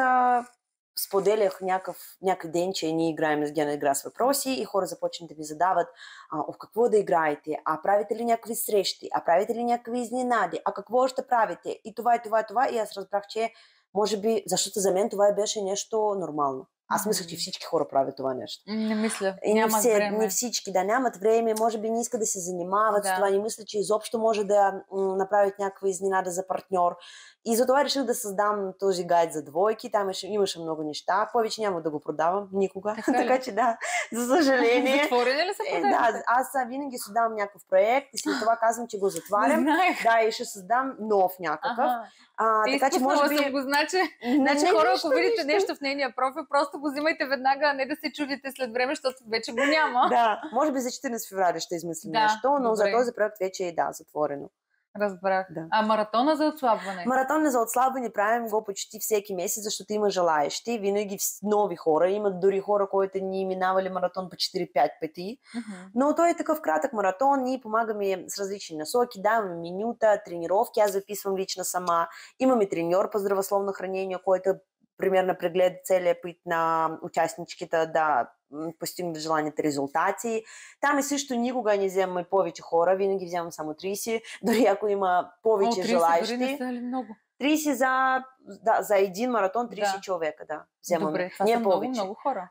споделях някакъв ден, че ние играем с Гена игра с въпроси и хора започнат да ви задават в какво да играете, а правите ли някакви срещи, а правите ли някакви изненади, а какво ще правите и това. И аз разбрах, че може би, защото за мен това беше нещо нормално. Аз мислях, че всички хора правят това нещо.
Не мисля.
Нямат време. Не всички, нямат време, може би не искат да се занимават с това, не мисля, че изобщо може да направят някаква изненада за партньор. И затова реших да създам този гайд за двойки. Там имаше много неща. Повече няма да го продавам никога. Така че за съжаление.
Затворени ли са продажите?
Аз винаги създавам някакъв проект и след това казвам, че го затварям. И ще създам нов някакъв.
Така че може би... съм го, значи хора, ако видите нещо в нейния профил, просто го взимайте веднага, а не да се чудите след време, защото вече го няма.
Да, може би за 14 февраля ще измислим нещо, но за този проект вече е затворено.
Разбрах. А маратона за отслабване?
Маратона за отслабване правим го почти всеки месец, защото има желаещи. Винаги нови хора. Имат дори хора, които ни минавали маратон по 4-5 пъти. Но той е такъв кратък маратон. Ние помагаме с различни насоки. Даваме менюта, тренировки. Аз записвам лично сама. Имаме треньор по здравословно хранение, който примерно прегледа целият път на участничките да постигнат желаните резултати. Там също никога не вземаме повече хора, винаги вземам само 30, дори ако има повече желаещи.
30 дори не са ли много?
30 за един маратон, 30 човека, вземаме.
Добре, това са много хора.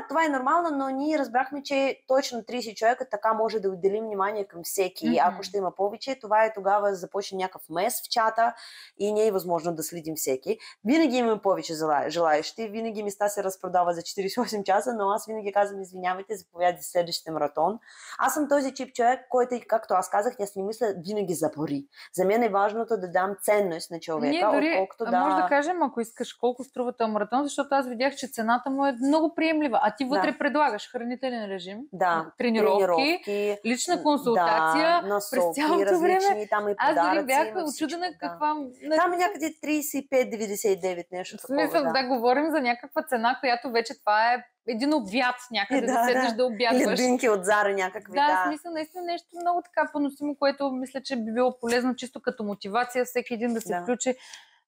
Това е нормално, но ние разбрахме, че точно 30 човека така може да отделим внимание към всеки. Ако ще има повече, това тогава започне някакъв мес в чата и не е възможно да следим всеки. Винаги имаме повече желаещи, винаги места се разпродава за 48 часа, но аз винаги казвам, извинявайте, заповядайте за следващия маратон. Аз съм този тип човек, който, както аз казах, аз не мисля винаги за пари. За мен е важното да дам ценност на човека, отколкото
може да кажем, ако искаш, колко струва този маратон, защото аз видях, че цената му е много приемлива. А ти вътре предлагаш хранителен режим, тренировки, лична консултация, през цялото време.
Там и
аз дори бях очудена каква...
Там е някъде 35-99 нещо такова.
В смисъл, говорим за някаква цена, която вече това е един обяд някъде, да седнеш да обядваш.
Лебинки от Зара някакви,
в смисъл, наистина нещо много така поносимо, което мисля, че би било полезно чисто като мотивация всеки един да се включи.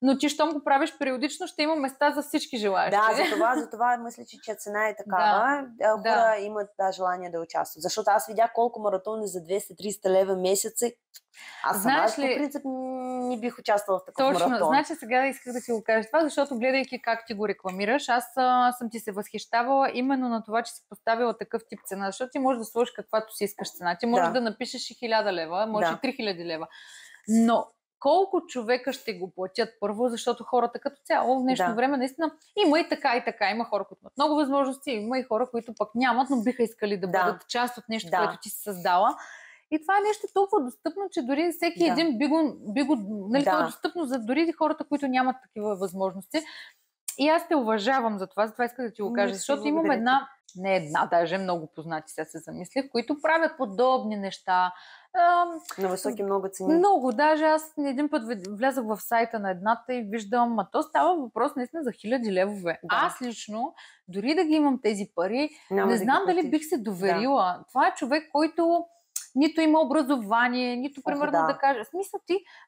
Но ти, щом го правиш периодично, ще има места за всички желаящи.
За това мисля, че цена е такава. Хора имат желание да участват. Защото аз видях колко маратони за 200-300 лева месеци. Аз по принцип не бих участвала в такъв маратон.
Точно. Значи сега исках да ти го кажа това, защото гледайки как ти го рекламираш, аз съм ти се възхищавала именно на това, че си поставила такъв тип цена. Защото ти можеш да сложиш каквато си искаш цена. Ти можеш да напишеш и 1000 лева, може и 3000 лева. Но колко човека ще го платят първо, защото хората като цяло в днешно време наистина има и така. Има хора, които имат много възможности, има и хора, които пък нямат, но биха искали да бъдат част от нещо, което ти си създала. И това е нещо толкова достъпно, че дори всеки един би го това е достъпно за дори хората, които нямат такива възможности. И аз те уважавам за това, затова исках да ти го кажа, защото имам даже много познати, сега се замислих, които правят подобни неща.
На високи много цени.
Много, даже аз един път влязах в сайта на едната и виждам, то става въпрос наистина за 1000 левове. Аз лично, дори да ги имам тези пари, не знам дали бих се доверила. Това е човек, който нито има образование, нито примерно да каже. В смисъл,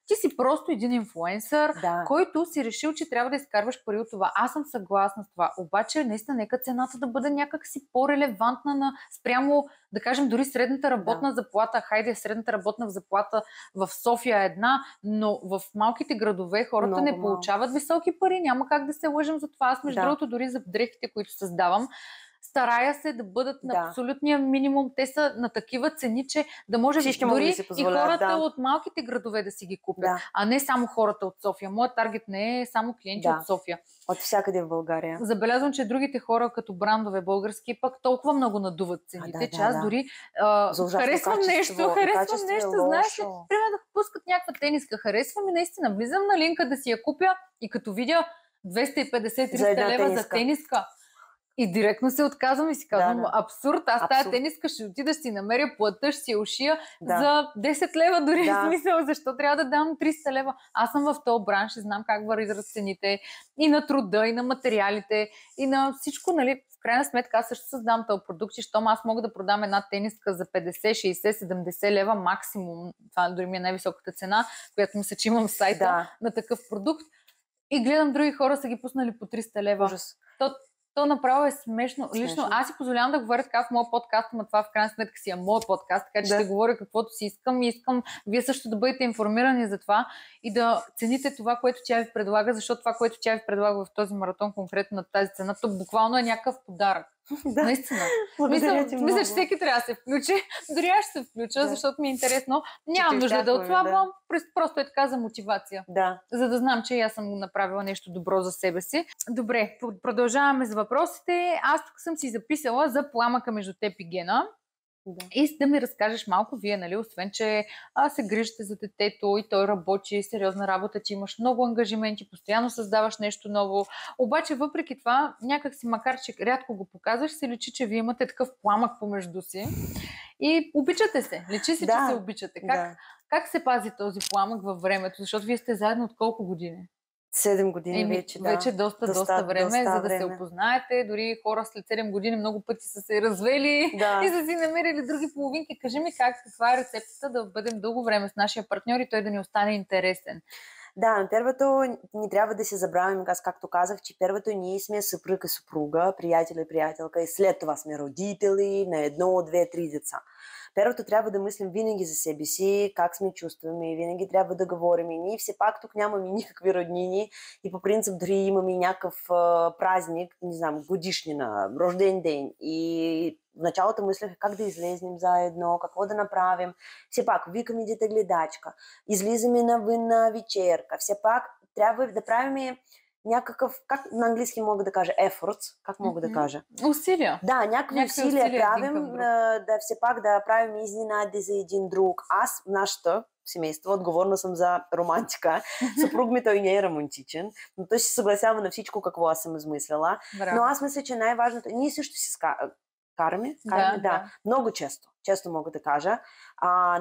ти си просто един инфлуенсър, който си решил, че трябва да изкарваш пари от това. Аз съм съгласна с това. Обаче, наистина, нека цената да бъде някакси по-релевантна спрямо, да кажем, дори средната работна заплата. Хайде, средната работна заплата в София е една, но в малките градове хората не получават високи пари. Няма как да се лъжим за това. Аз, между другото, дори за дрехите, които създавам, старая се да бъдат на абсолютния минимум. Те са на такива цени, че да може дори и хората от малките градове да си ги купят, а не само хората от София. Моят таргет не е само клиенти от София.
От всякъде в България.
Забелязвам, че другите хора като брандове български пък толкова много надуват цените, че аз дори харесвам нещо, знаеш ли, примерно да пускат някаква тениска, харесвам и наистина влизам на линка да си я купя и като видя 250-300 лева за тениска, И директно се отказвам и си казвам, абсурд, аз тая тениска ще отида, ще си намеря плата, ще си я ушия за 10 лева дори, в смисъл, защо трябва да дам 300 лева? Аз съм в този бранш и знам как варят цените и на труда, и на материалите, и на всичко, нали? В крайна сметка аз също създам този продукт и щом аз мога да продам една тениска за 50, 60, 70 лева максимум, това дори ми е най-високата цена, която мисля, че имам сайта на такъв продукт, и гледам други хора са ги пуснали по 300 лева.
Ужас.
То направо е смешно. Лично аз си позволявам да говоря така в моя подкаст, но това в крайна сметка си е мой подкаст, така че ще говоря каквото си искам и искам вие също да бъдете информирани за това и да цените това, което тя ви предлага, защото това, което тя ви предлага в този маратон, конкретно на тази цена, то буквално е някакъв подарък. Наистина. Мисля, че всеки трябва да се включи. Дори аз ще се включа, защото ми е интересно. Нямам нужда да отслабвам, просто е така за мотивация. За да знам, че аз съм направила нещо добро за себе си. Добре, продължаваме с въпросите. Аз тук съм си записала за пламъка между теб и Гена. И да ми разкажеш малко вие, нали, освен, че се грижите за детето и той работи, сериозна работа, ти имаш много ангажименти, постоянно създаваш нещо ново. Обаче, въпреки това, някак си, макар че рядко го показваш, се личи, че вие имате такъв пламък помежду си и обичате се. Личи се, че се обичате. Как се пази този пламък във времето? Защото вие сте заедно от колко години?
7 години вече,
Вече доста време, за да се опознаете. Дори хора след 7 години много пъти са се развели и са си намерили други половинки. Кажи ми каква е рецептата да бъдем дълго време с нашия партньор и той да ни остане интересен?
Да, първото ни трябва да се забравим, както казах, че първото ние сме съпруг и съпруга, приятел и приятелка и след това сме родители на 1, 2, 3 деца. Първото трябва да мислим винаги за себе си, как сме чувстваме, винаги трябва да говорим. И ние все пак тук нямаме никакви роднини и по принцип дори имаме някакъв празник, не знам, годишнина, рожден ден. И в началото мислех как да излезнем заедно, какво да направим. Все пак викаме дете гледачка, излизаме на вечерка. Все пак трябва да правим някакъв, как на английски мога да кажа, efforts, как мога да кажа?
Усилия.
Да, някакви усилия правим, да все пак да правим изненади за един друг. Аз, нашата семейство, отговорна съм за романтика. Съпруг ми той не е романтичен, но той се съгласява на всичко, какво аз съм измислила. Но аз мисля, че най-важното, ние също си караме, много често мога да кажа,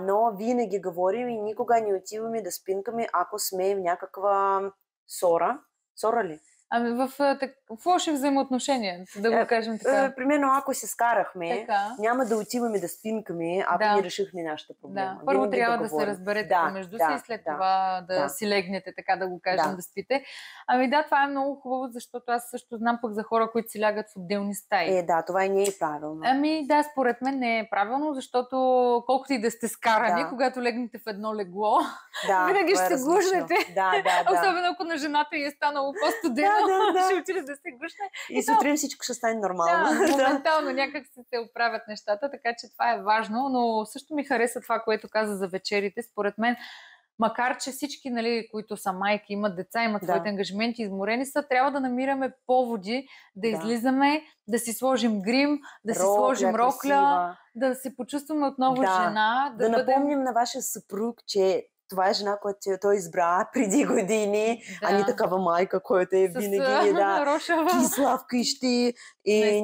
но винаги говорим и никога не отиваме да спинкаме, ако сме в някаква ссора. Ссора ли?
Ами в лоши взаимоотношения, да го кажем така.
Примерно, ако се скарахме, няма да отиваме да спинкаме, ако не решихме нашата проблема.
Първо трябва да се разберете помежду си и след това да си легнете, така да го кажем, да спите. Ами това е много хубаво, защото аз също знам пък за хора, които си лягат в отделни стаи.
Това не е правилно.
Ами според мен не е правилно, защото колкото и да сте скарани, когато легнете в едно легло, винаги ще се гушнете. Особено ако на жената й е станало по-студено. Ще отиде да се гушне.
И сутрин всичко ще стане нормално.
Моментално някак се оправят нещата, така че това е важно, но също ми хареса това, което каза за вечерите. Според мен, макар че всички, нали, които са майки, имат деца, имат своите ангажименти, изморени са, трябва да намираме поводи да излизаме, да си сложим грим, да си сложим рокля, да се почувстваме отново жена.
Да напомним на вашия съпруг, че това е жена, която той избра преди години, а не такава майка, която е винаги кисла вкъщи и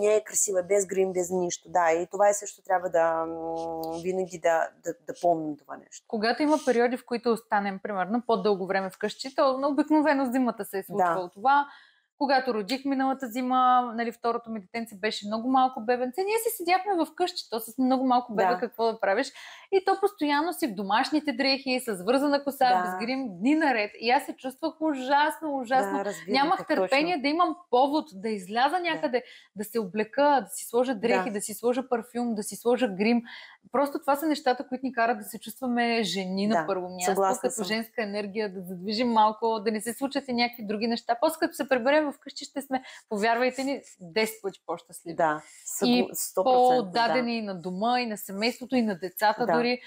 не е красива, без грим, без нищо. И това е също трябва да винаги да помним това нещо.
Когато има периоди, в които останем, примерно, по-дълго време вкъщи, то обикновено зимата се е случвало това. Когато родих миналата зима, нали, второто ми детенце беше много малко бебенце, ние си седяхме в къщи, то с много малко бебе, какво да правиш. И то постоянно си в домашните дрехи, с вързана коса, без грим, дни наред. И аз се чувствах ужасно. Нямах търпение да имам повод да изляза някъде, да се облека, да си сложа дрехи, да си сложа парфюм, да си сложа грим. Просто това са нещата, които ни карат да се чувстваме жени на първо място, като женска енергия, да задвижим малко, да не се случат и някакви други неща. После като се приберем вкъщи, ще сме, повярвайте ни, 10 пъти по-щастливи. И
100%,
по-отдадени и на дома, и на семейството, и на децата дори.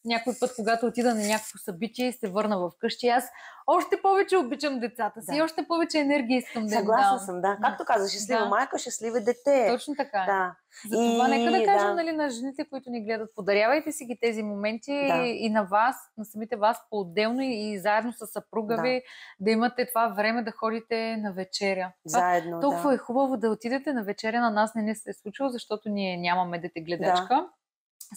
някой път, когато отида на някакво събитие и се върна в къщи, аз още повече обичам децата си, още повече енергия искам да им дам.
Съгласна съм, да. Както каза, щастлива майка, щастливо дете.
Точно така.
Да.
Затова нека да кажем нали, на жените, които ни гледат, подарявайте си ги тези моменти и на вас, на самите вас по-отделно и заедно с съпруга ви, да имате това време да ходите на вечеря.
Заедно,
толкова е хубаво да отидете на вечеря, на нас не се е случило, защото ние нямаме дете-гледачка.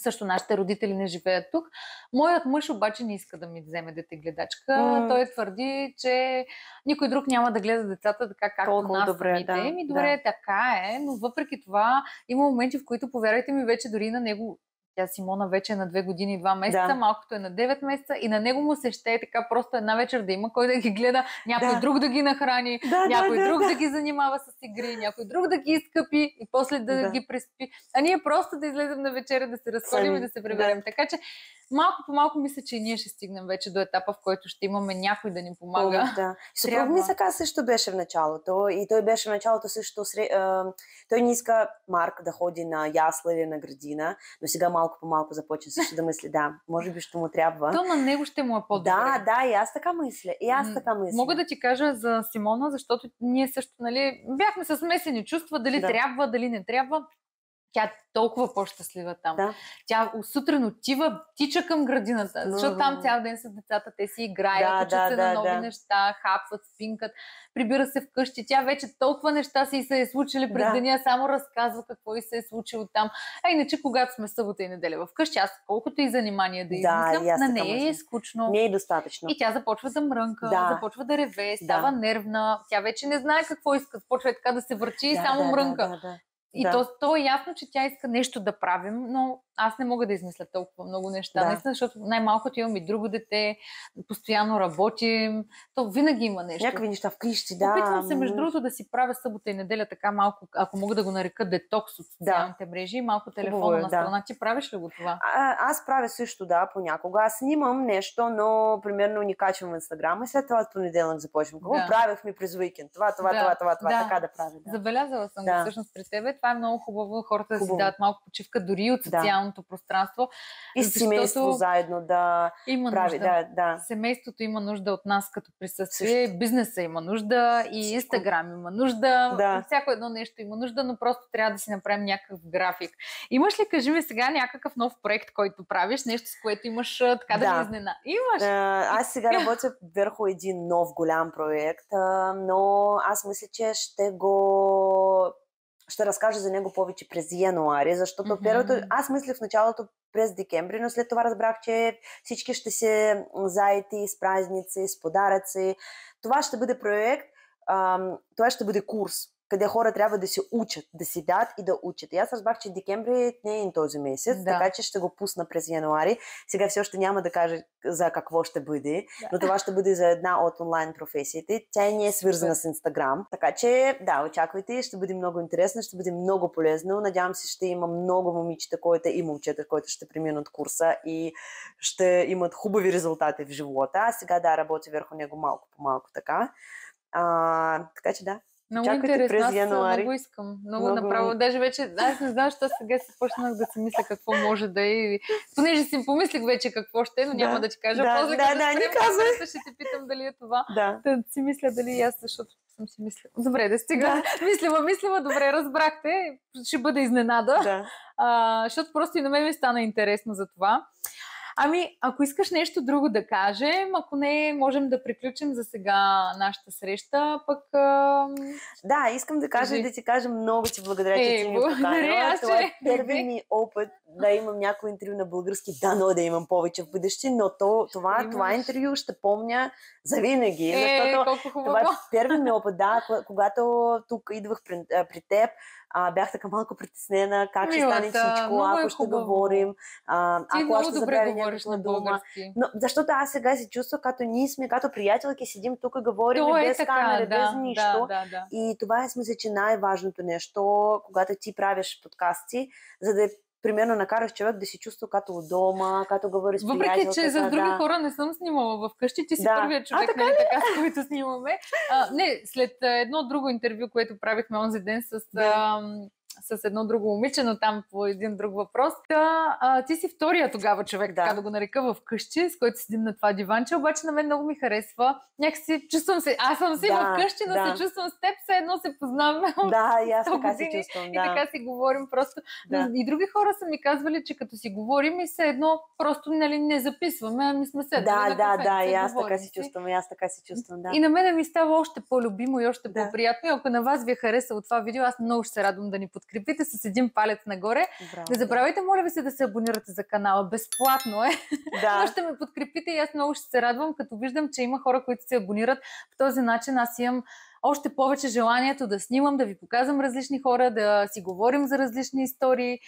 Също нашите родители не живеят тук. Моят мъж обаче не иска да ми вземе дете-гледачка. Той твърди, че никой друг няма да гледа децата така, както
толкова
нас
добре,
самите. Добре, така е, но въпреки това има моменти, в които, повярвайте ми, вече дори на него, тя Симона вече е на 2 години и 2 месеца, малкото е на 9 месеца и на него му се ще е така просто една вечер да има кой да ги гледа, някой друг да ги нахрани, някой друг да ги занимава с игри, някой друг да ги изкъпи и после да ги преспи. А ние просто да излезем на вечеря, да се разходим и да се приберем. Така че малко по малко мисля, че и ние ще стигнем вече до етапа, в който ще имаме някой да ни помага.
Съпруг ми така също беше в началото и той беше в началото също. Той не иска Марк да ходи на ясла или на градина, но сега малко по малко започна също да мисли, може би ще му трябва.
То на него ще му е по-добре.
Да, и аз така мисля.
Мога да ти кажа за Симона, защото ние също, нали, бяхме с смесени чувства, дали трябва, дали не трябва. Тя е толкова по-щастлива там. Тя сутрин отива, тича към градината, защото там цял ден с децата, те си играят, учат се на нови неща, хапват, спинкат, прибира се вкъщи. Тя вече толкова неща си се е случили през деня, само разказва какво и се е случило там. А иначе, когато сме събота и неделя вкъщи, аз колкото и занимание да измислям, на нея е скучно.
Не е достатъчно.
И тя започва да мрънка, започва да реве, става нервна. Тя вече не знае какво иска, почва така да се върчи и само мрънка. И то е ясно, че тя иска нещо да правим, но аз не мога да измисля толкова много неща. Наистина, защото най-малкото имам и друго дете, постоянно работим, то винаги има нещо.
Някакви неща вкъщи,
Опитвам се, между другото, да си правя събота и неделя така малко, ако мога да го нарека детокс от социалните мрежи, малко телефона на страна. Ти правиш ли го това?
Аз правя също, понякога. Аз снимам нещо, но примерно ни качвам в Инстаграм и след това от понеделник започвам. Какво правихме през уикенд? Това, така да правя.
Забелязала съм го всъщност при тебе. Това е много хубаво, хората да си дадат малко почивка дори от социалното пространство.
И семейство заедно да прави.
Семейството има нужда от нас като присъствие, бизнеса има нужда и Инстаграм има нужда, всяко едно нещо има нужда, но просто трябва да си направим някакъв график. Имаш ли, кажи ми сега, някакъв нов проект, който правиш, нещо с което имаш така да ни изненада? Имаш!
Аз сега работя върху един нов голям проект, но аз мисля, че ще разкажа за него повече през януари, защото първото, аз мислех в началото през декември, но след това разбрах, че всички ще се заети с празници, с подаръци. Това ще бъде проект, това ще бъде курс, къде хора трябва да се учат, да си дадат и да учат. И аз разбрах, че декември не е този месец, така че ще го пусна през януари. Сега все още няма да кажа за какво ще бъде, но това ще бъде за една от онлайн професиите. Тя не е свързана с Инстаграм. Така че, очаквайте, ще бъде много интересно, ще бъде много полезно. Надявам се, ще има много момичета и момчета, които ще преминат курса и ще имат хубави резултати в живота. А сега работя върху него малко по малко така. Така че
много интересно, аз много искам. Много направо. Даже вече, аз не знам, защо сега се почнах да си мисля какво може да е. Понеже си помислих вече какво ще е, но няма да ти кажа. После ще те питам дали е това. Да си мисля дали аз, защото съм си мислила. Добре, да стига. Мислила, добре, разбрахте. Ще бъде изненада. Защото просто и на мен ми стана интересно за това. Ако искаш нещо друго да кажем, ако не, можем да приключим за сега нашата среща, пък...
искам да кажа да ти кажа много ти благодаря, че ти ми поканила. Това е първи ми опит да имам някой интервю на български, но да имам повече в бъдеще, но това интервю ще помня завинаги, защото това е първи ми опит, когато тук идвах при теб, бях така малко притеснена как ще стане всичко, ако ще говорим, ако аз ще забравя някаква дума. Но, защото аз сега се чувствам, като ние сме, като приятелки, седим тук, говорим без камера, без нищо. И това е, смисъл, че най-важното нещо, когато ти правиш подкасти, за да примерно накараш човек да се чувства като у дома, като говори с приятелката.
Въпреки, че за други хора не съм снимала вкъщи, ти си първият човек, с който снимаме. След едно друго интервю, което правихме онзи ден с с едно друго момиче, но там по един друг въпрос. Ти си втория тогава човек, така да го нарека, в къщи, с който седим на това диванче, обаче на мен много ми харесва. Някакси чувствам се, аз съм си в къщи, но се чувствам с теб, все едно се познаваме.
Да, и аз така се чувствам.
И така си говорим просто. И други хора са ми казвали, че като си говорим и все едно просто не записваме, ами сме седнали на кафе.
И аз така си чувствам, да.
И на мен ми става още по-любимо и още по-приятно. И ако на вас ви е харесало това видео, аз много ще се радвам да ни подкрепите с един палец нагоре.
Браво,
не забравяйте, моля ви се, да се абонирате за канала. Безплатно е. Но ще ме подкрепите и аз много ще се радвам, като виждам, че има хора, които се абонират. По този начин аз имам още повече желанието да снимам, да ви показвам различни хора, да си говорим за различни истории.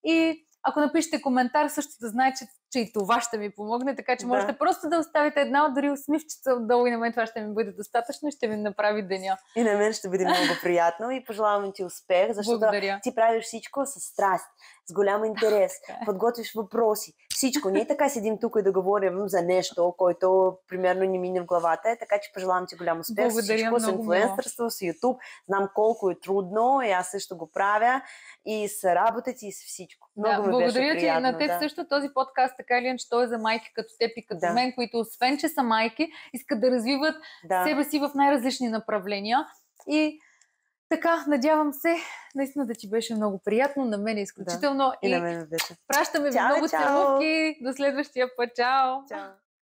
И ако напишете коментар, също да знаете, че и това ще ми помогне, така че можете просто да оставите една дори усмивчица отдолу и на мен това ще ми бъде достатъчно и ще ми направи деня.
И на мен ще бъде много приятно и пожелавам ти успех, защото ти правиш всичко с страст, с голям интерес, подготвиш въпроси, всичко. Ние така седим тук и да говорим за нещо, което примерно ни мине в главата, така че пожелавам ти голям успех.
Благодаря,
всичко с инфлуенсърство, с YouTube. Знам колко е трудно и аз също го правя и с работата и с всичко. Много ми беше приятно.
Благодаря ти на теб също този подкаст, така или иначе, той е за майки като теб и като мен, които освен, че са майки, искат да развиват себе си в най-различни направления. И така, надявам се, наистина да ти беше много приятно, на мен е изключително.
И на мен беше.
Пращаме ви много целувки. До следващия път. Чао!
Чао!